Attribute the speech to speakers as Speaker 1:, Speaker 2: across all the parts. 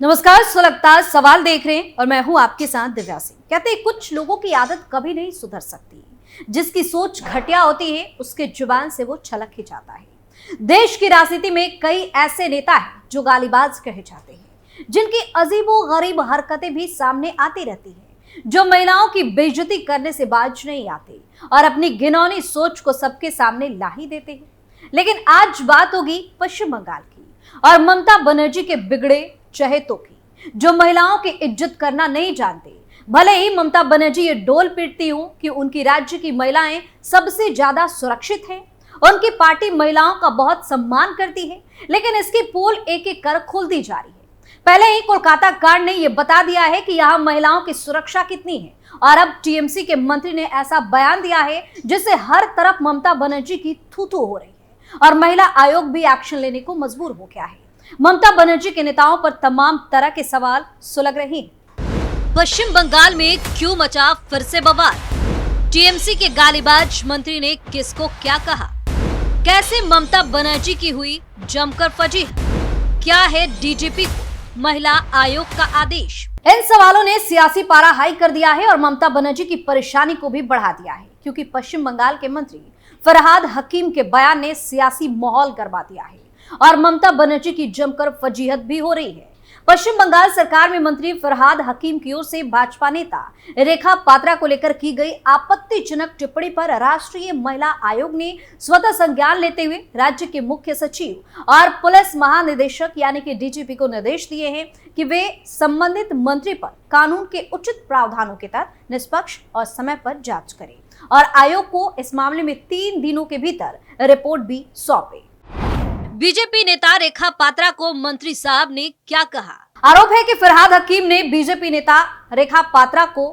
Speaker 1: नमस्कार, सुलगता सवाल देख रहे हैं और मैं हूं आपके साथ दिव्या सिंह। कहते हैं कुछ लोगों की आदत कभी नहीं सुधर सकती। जिसकी सोच घटिया होती है उसके जुबान से वो छलक ही जाता है। देश की राजनीति में कई ऐसे नेता हैं जो गालीबाज कहे जाते हैं, जिनकी अजीबो गरीब हरकतें भी सामने आती रहती हैं, जो महिलाओं की बेइज्जती करने से बाज नहीं आते और अपनी घिनौनी सोच को सबके सामने ला ही देते हैं। लेकिन आज बात होगी पश्चिम बंगाल की और ममता बनर्जी के बिगड़े चहेतों की, जो महिलाओं की इज्जत करना नहीं जानते। भले ही ममता बनर्जी ये डोल पीटती हूं कि उनकी राज्य की महिलाएं सबसे ज्यादा सुरक्षित हैं, उनकी पार्टी महिलाओं का बहुत सम्मान करती है, लेकिन इसकी पोल एक एक कर खुलती जा रही है। पहले ही कोलकाता कांड ने यह बता दिया है कि यहां महिलाओं की सुरक्षा कितनी है, और अब टीएमसी के मंत्री ने ऐसा बयान दिया है जिससे हर तरफ ममता बनर्जी की थू-थू हो रही है और महिला आयोग भी एक्शन लेने को मजबूर हो गया है। ममता बनर्जी के नेताओं पर तमाम तरह के सवाल सुलग रहे हैं। पश्चिम बंगाल में क्यों मचा फिर से बवाल? टीएमसी के गालीबाज मंत्री ने किसको क्या कहा? कैसे ममता बनर्जी की हुई जमकर फजीहत? क्या है डीजीपी को महिला आयोग का आदेश? इन सवालों ने सियासी पारा हाई कर दिया है और ममता बनर्जी की परेशानी को भी बढ़ा दिया है, क्योंकि पश्चिम बंगाल के मंत्री फरहाद हकीम के बयान ने सियासी माहौल गरमा दिया है और ममता बनर्जी की जमकर फजीहत भी हो रही है। पश्चिम बंगाल सरकार में मंत्री फरहाद हकीम की ओर से भाजपा नेता रेखा पात्रा को लेकर की गई आपत्तिजनक टिप्पणी पर राष्ट्रीय महिला आयोग ने स्वतः संज्ञान लेते हुए राज्य के मुख्य सचिव और पुलिस महानिदेशक यानी कि डीजीपी को निर्देश दिए हैं कि वे संबंधित मंत्री पर कानून के उचित प्रावधानों के तहत निष्पक्ष और समय पर जांच करें और आयोग को इस मामले में 3 दिनों के भीतर रिपोर्ट भी सौंपे। बीजेपी नेता रेखा पात्रा को मंत्री साहब ने क्या कहा? आरोप है कि फरहाद हकीम ने बीजेपी नेता रेखा पात्रा को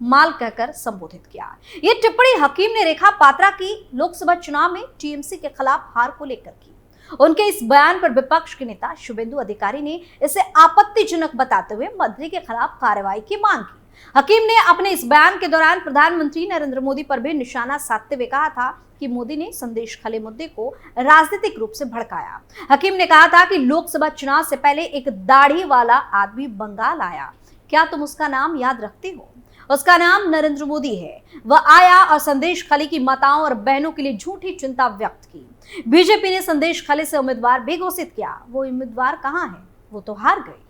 Speaker 1: माल कहकर संबोधित किया। ये टिप्पणी हकीम ने रेखा पात्रा की लोकसभा चुनाव में टीएमसी के खिलाफ हार को लेकर की। उनके इस बयान पर विपक्ष के नेता शुभेंदु अधिकारी ने इसे आपत्तिजनक बताते हुए मंत्री के खिलाफ कार्रवाई की मांग की। हकीम ने अपने इस बयान के दौरान प्रधानमंत्री नरेंद्र मोदी पर भी निशाना साधते हुए कहा था कि मोदी ने संदेश खाली मुद्दे को राजनीतिक रूप से भड़काया। हकीम ने कहा था कि लोकसभा चुनाव से पहले एक दाढ़ी वाला आदमी बंगाल आया, क्या तुम उसका नाम याद रखते हो? उसका नाम नरेंद्र मोदी है। वह आया और संदेश खाली की माताओं और बहनों के लिए झूठी चिंता व्यक्त की। बीजेपी ने संदेश खाली से उम्मीदवार भी घोषित किया। वो उम्मीदवार कहाँ है? वो तो हार गई।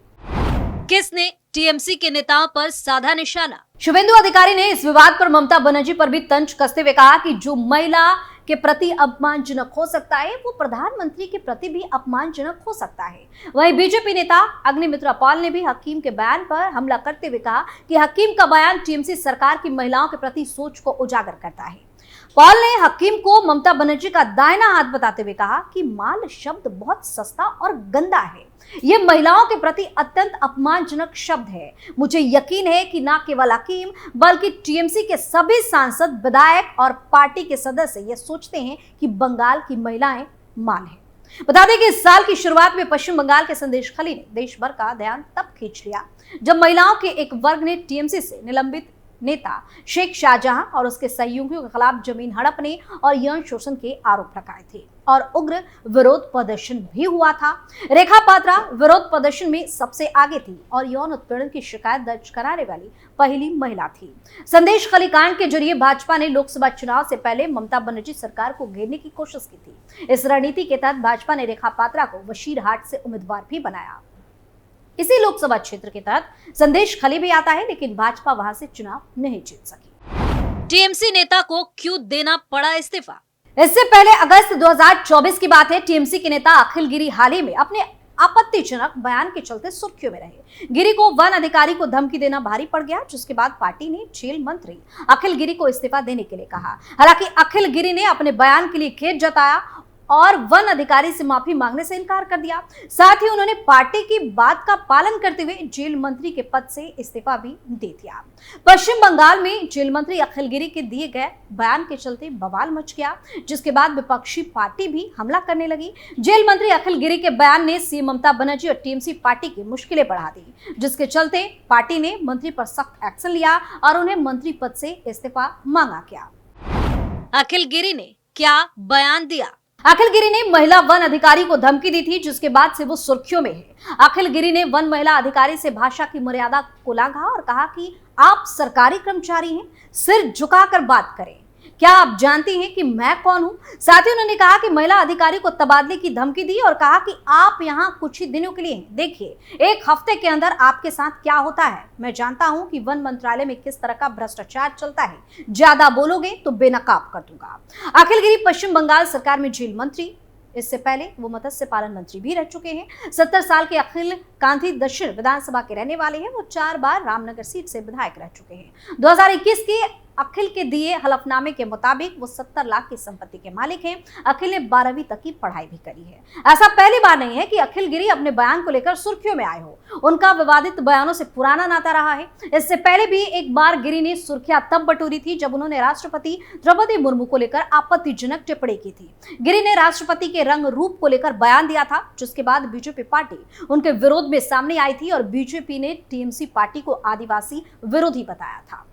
Speaker 1: किसने टीएमसी के नेताओं पर साधा निशाना? शुभेंदु अधिकारी ने इस विवाद पर ममता बनर्जी पर भी तंज कसते हुए कहा कि जो महिला के प्रति अपमानजनक हो सकता है वो प्रधानमंत्री के प्रति भी अपमानजनक हो सकता है। वहीं बीजेपी नेता अग्निमित्रा पॉल ने भी हकीम के बयान पर हमला करते हुए कहा कि हकीम का बयान टीएमसी सरकार की महिलाओं के प्रति सोच को उजागर करता है। पॉल ने हकीम को ममता बनर्जी का दाहिना हाथ बताते हुए कहा कि माल शब्द बहुत सस्ता और गंदा है। ये महिलाओं के प्रति अत्यंत अपमानजनक शब्द है। मुझे यकीन है कि न केवल हकीम बल्कि टीएमसी के सभी सांसद, विधायक और पार्टी के सदस्य ये सोचते हैं कि बंगाल की महिलाएं माल हैं। बता दें कि इस साल की शुरुआत में पश्चिम बंगाल के संदेश खाली ने देश भर का ध्यान तब खींच लिया जब महिलाओं के एक वर्ग ने टीएमसी से निलंबित नेता शेख शाहजहां और उसके सहयोगियों के खिलाफ जमीन हड़पने और यौन शोषण के आरोप लगाए थे और उग्र विरोध प्रदर्शन भी हुआ था। रेखा पात्रा विरोध प्रदर्शन में सबसे आगे थी और यौन उत्पीड़न की शिकायत दर्ज कराने वाली पहली महिला थी। संदेश खाली कांड के जरिए भाजपा ने लोकसभा चुनाव से पहले ममता बनर्जी सरकार को घेरने की कोशिश की थी। इस रणनीति के तहत भाजपा ने रेखा पात्रा को बशीरहाट से उम्मीदवार भी बनाया। इसी लोकसभा क्षेत्र के तहत संदेश खाली भी आता है, लेकिन भाजपा वहां से चुनाव नहीं जीत सकी। टीएमसी नेता को क्यों देना पड़ा इस्तीफा? इससे पहले अगस्त 2024 की बात है। टीएमसी के नेता अखिल गिरी हाल ही में अपने आपत्तिजनक बयान के चलते सुर्खियों में रहे। गिरी को वन अधिकारी को धमकी देना भारी पड़ गया, जिसके बाद पार्टी ने जेल मंत्री अखिल गिरी को इस्तीफा देने के लिए कहा। हालांकि अखिल गिरी ने अपने बयान के लिए खेद जताया और वन अधिकारी से माफी मांगने से इनकार कर दिया। साथ ही उन्होंने पार्टी की बात का पालन करते हुए जेल मंत्री के पद से इस्तीफा भी दे दिया। पश्चिम बंगाल में जेल मंत्री अखिल गिरी के दिए गए बयान के चलते बवाल मच गया, जिसके बाद विपक्षी पार्टी भी हमला करने लगी। जेल मंत्री अखिल गिरी के बयान ने सीएम ममता बनर्जी और टीएमसी पार्टी की मुश्किलें बढ़ा दी, जिसके चलते पार्टी ने मंत्री पर सख्त एक्शन लिया और उन्हें मंत्री पद से इस्तीफा मांगा गया। अखिल गिरी ने क्या बयान दिया? अखिल गिरी ने महिला वन अधिकारी को धमकी दी थी, जिसके बाद से वो सुर्खियों में है। अखिल गिरी ने वन महिला अधिकारी से भाषा की मर्यादा को लांघा और कहा कि आप सरकारी कर्मचारी हैं, सिर झुकाकर बात करें। क्या आप जानती हैं कि मैं कौन हूं? साथ ही उन्होंने कहा कि महिला अधिकारी को तबादले की धमकी दी और कहा कि आप यहां कुछ ही दिनों के लिए हैं। देखिए, एक हफ्ते के अंदर आपके साथ क्या होता है। मैं जानता हूं कि वन मंत्रालय में किस तरह का भ्रष्टाचार चलता है। ज्यादा बोलोगे तो बेनकाब कर दूंगा। अखिल गिरी पश्चिम बंगाल सरकार में जेल मंत्री, इससे पहले वो मत्स्य पालन मंत्री भी रह चुके हैं। 70 साल के अखिल कांति दक्षिण विधानसभा के रहने वाले हैं। वो 4 बार रामनगर सीट से विधायक रह चुके हैं। 2021 के अखिल के दिए हलफनामे के मुताबिक वो 70 लाख की संपत्ति के मालिक हैं। अखिल ने 12वीं तक की पढ़ाई भी करी है। ऐसा पहली बार नहीं है कि अखिल गिरी अपने बयान को लेकर सुर्खियों में आए हो। उनका विवादित बयानों से पुराना नाता रहा है। इससे पहले भी एक बार गिरी ने सुर्खियां तब बटोरी थी जब उन्होंने राष्ट्रपति द्रौपदी मुर्मू को लेकर आपत्तिजनक टिप्पणी की थी। गिरी ने राष्ट्रपति के रंग रूप को लेकर बयान दिया था, जिसके बाद बीजेपी पार्टी उनके विरोध में सामने आई थी और बीजेपी ने टीएमसी पार्टी को आदिवासी विरोधी बताया था।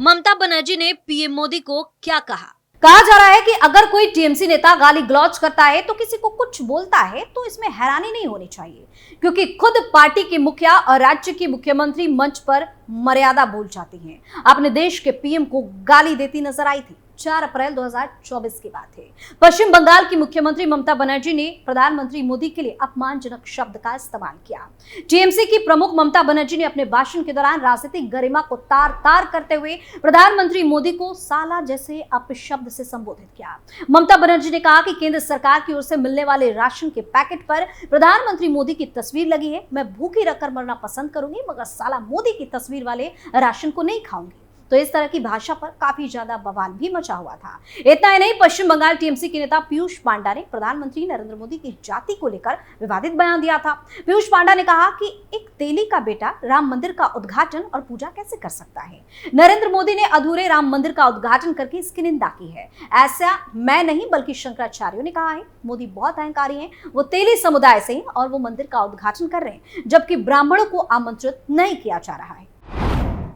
Speaker 2: ममता बनर्जी ने पीएम मोदी को क्या
Speaker 1: कहा जा रहा है कि अगर कोई टीएमसी नेता गाली गलौज करता है तो किसी को कुछ बोलता है तो इसमें हैरानी नहीं होनी चाहिए, क्योंकि खुद पार्टी की मुखिया और राज्य की मुख्यमंत्री मंच पर मर्यादा भूल जाती हैं। अपने देश के पीएम को गाली देती नजर आई थी। 4 अप्रैल 2024 की बात है। पश्चिम बंगाल की मुख्यमंत्री ममता बनर्जी ने प्रधानमंत्री मोदी के लिए अपमानजनक शब्द का इस्तेमाल किया। टीएमसी की प्रमुख ममता बनर्जी ने अपने भाषण के दौरान राजनीतिक गरिमा को तार-तार करते हुए प्रधानमंत्री मोदी को साला जैसे अपशब्द से संबोधित किया। ममता बनर्जी ने कहा कि केंद्र सरकार की ओर से मिलने वाले राशन के पैकेट पर प्रधानमंत्री मोदी की तस्वीर लगी है। मैं भूखी रहकर मरना पसंद करूंगी, मगर साला मोदी की तस्वीर वाले राशन को नहीं खाऊंगी। तो इस तरह की भाषा पर काफी ज्यादा बवाल भी मचा हुआ था। इतना ही नहीं, पश्चिम बंगाल टीएमसी के नेता पीयूष पांडा ने प्रधानमंत्री नरेंद्र मोदी की जाति को लेकर विवादित बयान दिया था। पीयूष पांडा ने कहा कि एक तेली का बेटा राम मंदिर का उद्घाटन और पूजा कैसे कर सकता है। नरेंद्र मोदी ने अधूरे राम मंदिर का उद्घाटन करके इसकी निंदा की है। ऐसा मैं नहीं बल्कि शंकराचार्यों ने कहा है। मोदी बहुत अहंकारी हैं, वो तेली समुदाय से हैं और वो मंदिर का उद्घाटन कर रहे हैं, जबकि ब्राह्मणों को आमंत्रित नहीं किया जा रहा है।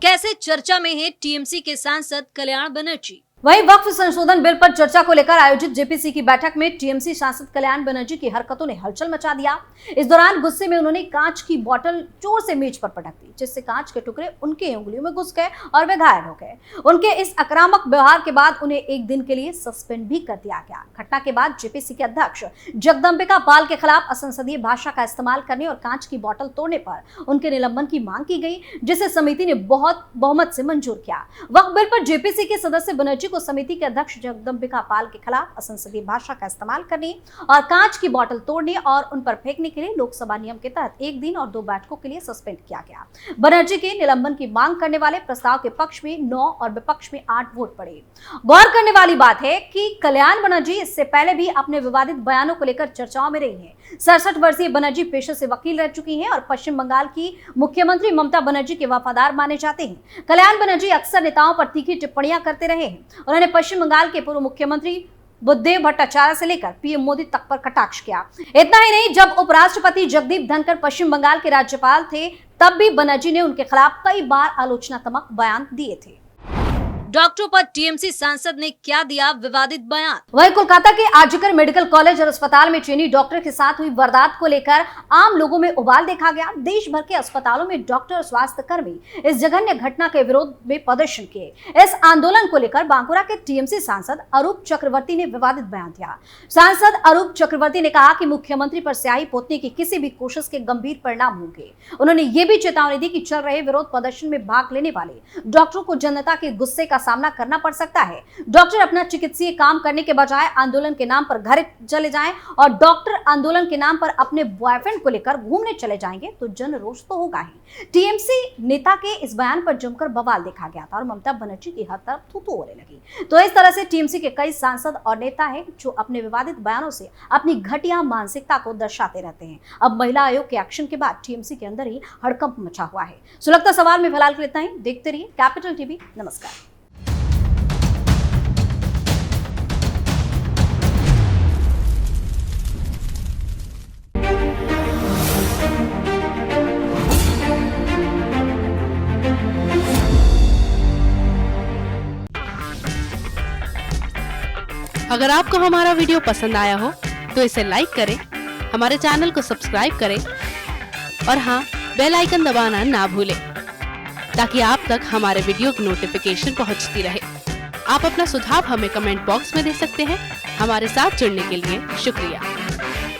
Speaker 2: कैसे चर्चा में है टीएमसी के सांसद कल्याण बनर्जी।
Speaker 1: वहीं वक्फ संशोधन बिल पर चर्चा को लेकर आयोजित जेपीसी की बैठक में टीएमसी सांसद कल्याण बनर्जी की हरकतों ने हलचल मचा दिया। इस दौरान गुस्से में उन्होंने कांच की बोतल जोर से मेज पर पटक दी, जिससे कांच के टुकड़े उनके उंगलियों में घुस गए और वे घायल हो गए। उनके इस आक्रामक व्यवहार के बाद उन्हें एक दिन के लिए सस्पेंड भी कर दिया गया। घटना के बाद जेपीसी के अध्यक्ष जगदम्बिका पाल के खिलाफ असंसदीय भाषा का इस्तेमाल करने और कांच की बोतल तोड़ने पर उनके निलंबन की मांग की गई, जिसे समिति ने बहुत बहुमत से मंजूर किया। वक्फ बिल पर जेपीसी के सदस्य बनर्जी को समिति के अध्यक्ष जगदम्बिका पाल के खिलाफ असंसदीय भाषा का इस्तेमाल करने और कांच की बोतल तोड़ने और उन पर फेंकने के लिए लोकसभा नियम के तहत 1 दिन और 2 बैठकों के लिए सस्पेंड किया गया। बनर्जी के निलंबन की मांग करने वाले प्रस्ताव के पक्ष में 9 और विपक्ष में 8 वोट पड़े। गौर करने वाली बात है कि कल्याण बनर्जी इससे पहले भी अपने विवादित बयानों को लेकर चर्चाओं में रही हैं। 67 वर्षीय बनर्जी पेशे से वकील रह चुकी हैं और पश्चिम बंगाल की मुख्यमंत्री ममता बनर्जी के वफादार माने जाते हैं। कल्याण बनर्जी अक्सर नेताओं पर तीखी टिप्पणियां करते रहे हैं। उन्होंने पश्चिम बंगाल के पूर्व मुख्यमंत्री बुद्धदेव भट्टाचार्य से लेकर पीएम मोदी तक पर कटाक्ष किया। इतना ही नहीं, जब उपराष्ट्रपति जगदीप धनखड़ पश्चिम बंगाल के राज्यपाल थे, तब भी बनर्जी ने उनके खिलाफ कई बार आलोचनात्मक बयान दिए थे।
Speaker 2: डॉक्टरों पर टीएमसी सांसद ने क्या दिया विवादित बयान।
Speaker 1: वहीं कोलकाता के आरजीकर मेडिकल कॉलेज और अस्पताल में ट्रेनी डॉक्टर के साथ हुई वारदात को लेकर आम लोगों में उबाल देखा गया। देश भर के अस्पतालों में डॉक्टर और स्वास्थ्य कर्मी इस जघन्य घटना के विरोध में प्रदर्शन किए। इस आंदोलन को लेकर बांकुरा के टीएमसी सांसद अरूप चक्रवर्ती ने विवादित बयान दिया। सांसद अरूप चक्रवर्ती ने कहा कि मुख्यमंत्री पर स्याही पोतने की किसी भी कोशिश के गंभीर परिणाम होंगे। उन्होंने ये भी चेतावनी दी कि चल रहे विरोध प्रदर्शन में भाग लेने वाले डॉक्टरों को जनता के गुस्से का सामना करना पड़ सकता है। डॉक्टर अपना चिकित्सीय काम करने के बजाय आंदोलन के नाम पर घर चले जाएं और डॉक्टर आंदोलन के नाम पर अपने बॉयफ्रेंड को लेकर घूमने चले जाएंगे तो जन रोष तो होगा ही। टीएमसी नेता के इस बयान पर जमकर बवाल देखा गया था और ममता बनर्जी की हर तरफ थू-थू होने लगी। तो इस तरह से टीएमसी के कई सांसद और नेता हैं जो अपने विवादित बयानों से अपनी घटिया मानसिकता को दर्शाते रहते हैं। अब महिला आयोग के एक्शन के बाद टीएमसी के अंदर ही हड़कंप मचा हुआ है। सुलगता सवाल में फिलहाल के लिए इतना ही। देखते रहिए कैपिटल टीवी। नमस्कार।
Speaker 3: अगर आपको हमारा वीडियो पसंद आया हो तो इसे लाइक करें, हमारे चैनल को सब्सक्राइब करें और हाँ, बेल आइकन दबाना ना भूलें ताकि आप तक हमारे वीडियो की नोटिफिकेशन पहुंचती रहे। आप अपना सुझाव हमें कमेंट बॉक्स में दे सकते हैं। हमारे साथ जुड़ने के लिए शुक्रिया।